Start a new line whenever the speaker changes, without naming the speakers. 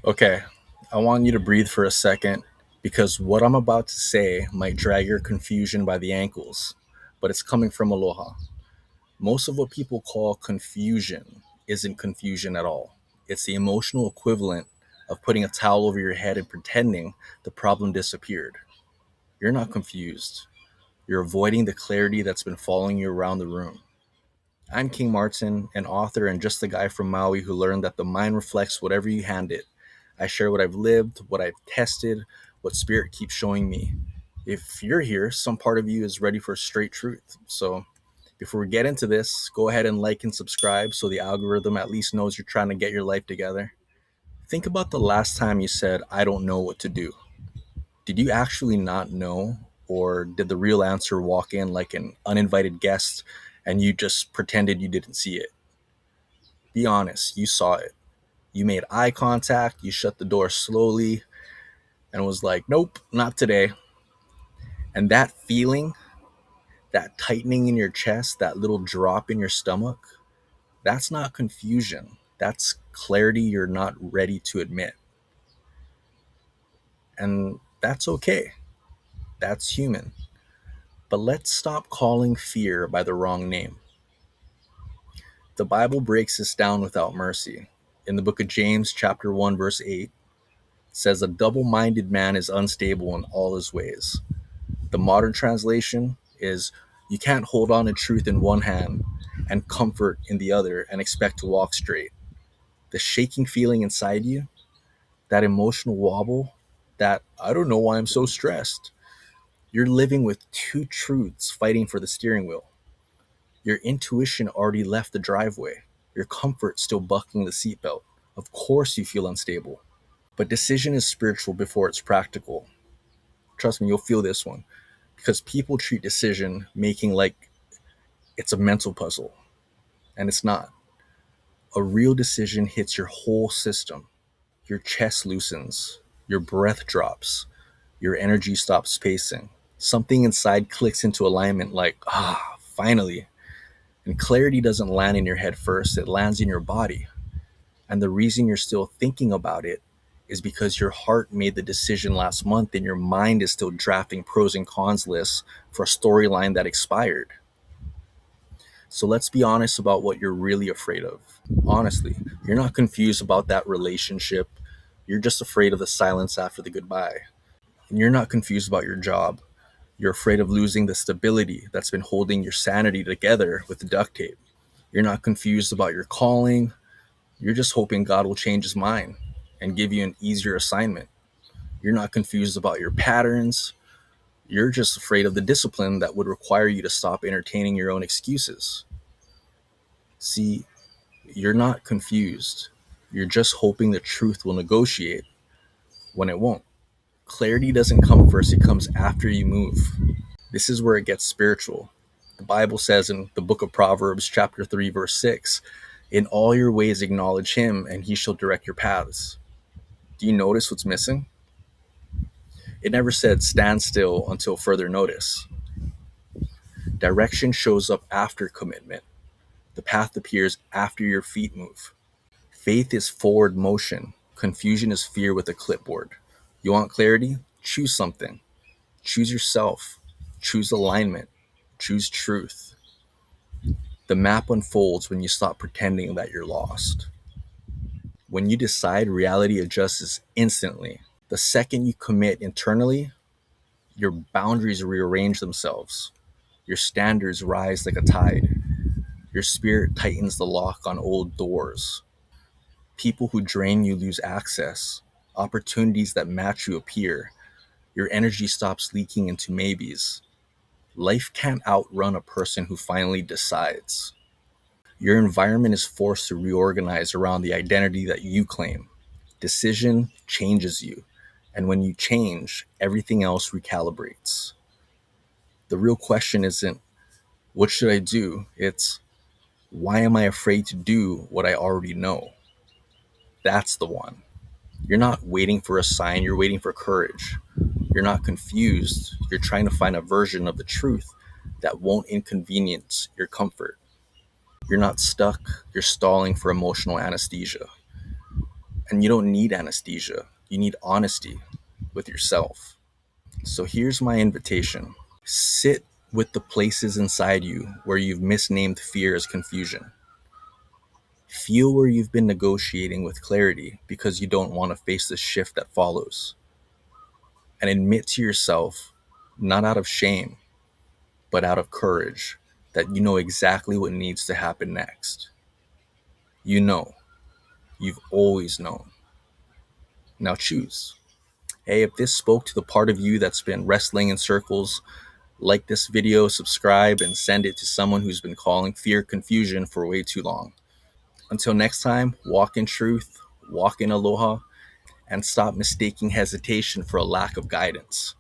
Okay, I want you to breathe for a second because what I'm about to say might drag your confusion by the ankles, but it's coming from Aloha. Most of what people call confusion isn't confusion at all. It's the emotional equivalent of putting a towel over your head and pretending the problem disappeared. You're not confused. You're avoiding the clarity that's been following you around the room. I'm King Martin, an author and just a guy from Maui who learned that the mind reflects whatever you hand it. I share what I've lived, what I've tested, what spirit keeps showing me. If you're here, some part of you is ready for straight truth. So before we get into this, go ahead and like and subscribe so the algorithm at least knows you're trying to get your life together. Think about the last time you said, I don't know what to do. Did you actually not know? Or did the real answer walk in like an uninvited guest and you just pretended you didn't see it? Be honest, you saw it. You made eye contact, you shut the door slowly, and was like, nope, not today. And that feeling, that tightening in your chest, that little drop in your stomach, that's not confusion. That's clarity you're not ready to admit. And that's okay. That's human. But let's stop calling fear by the wrong name. The Bible breaks this down without mercy. In the book of James, chapter 1, verse 8, it says, a double minded man is unstable in all his ways. The modern translation is, you can't hold on to truth in one hand and comfort in the other and expect to walk straight. The shaking feeling inside you, that emotional wobble, that I don't know why I'm so stressed. You're living with two truths fighting for the steering wheel. Your intuition already left the driveway. Your comfort still buckling the seatbelt. Of course you feel unstable. But decision is spiritual before it's practical. Trust me, you'll feel this one. Because people treat decision making like it's a mental puzzle. And it's not. A real decision hits your whole system. Your chest loosens. Your breath drops. Your energy stops pacing. Something inside clicks into alignment like, finally. And clarity doesn't land in your head first, it lands in your body. And the reason you're still thinking about it is because your heart made the decision last month and your mind is still drafting pros and cons lists for a storyline that expired. So let's be honest about what you're really afraid of. Honestly, you're not confused about that relationship. You're just afraid of the silence after the goodbye. And you're not confused about your job. You're afraid of losing the stability that's been holding your sanity together with the duct tape. You're not confused about your calling. You're just hoping God will change his mind and give you an easier assignment. You're not confused about your patterns. You're just afraid of the discipline that would require you to stop entertaining your own excuses. See, you're not confused. You're just hoping the truth will negotiate when it won't. Clarity doesn't come first, it comes after you move. This is where it gets spiritual. The Bible says in the book of Proverbs, chapter 3, verse 6, in all your ways acknowledge him, and he shall direct your paths. Do you notice what's missing? It never said stand still until further notice. Direction shows up after commitment. The path appears after your feet move. Faith is forward motion. Confusion is fear with a clipboard. You want clarity? Choose something. Choose yourself. Choose alignment. Choose truth. The map unfolds when you stop pretending that you're lost. When you decide, reality adjusts instantly. The second you commit internally, your boundaries rearrange themselves. Your standards rise like a tide. Your spirit tightens the lock on old doors. People who drain you lose access. Opportunities that match you appear. Your energy stops leaking into maybes. Life can't outrun a person who finally decides. Your environment is forced to reorganize around the identity that you claim. Decision changes you. And when you change, everything else recalibrates. The real question isn't, what should I do? It's, why am I afraid to do what I already know? That's the one. You're not waiting for a sign, you're waiting for courage. You're not confused, you're trying to find a version of the truth that won't inconvenience your comfort. You're not stuck, you're stalling for emotional anesthesia. And you don't need anesthesia, you need honesty with yourself. So here's my invitation: sit with the places inside you where you've misnamed fear as confusion. Feel where you've been negotiating with clarity because you don't want to face the shift that follows. And admit to yourself, not out of shame, but out of courage, that you know exactly what needs to happen next. You know, you've always known. Now choose. Hey, if this spoke to the part of you that's been wrestling in circles, like this video, subscribe, and send it to someone who's been calling fear confusion for way too long. Until next time, walk in truth, walk in aloha, and stop mistaking hesitation for a lack of guidance.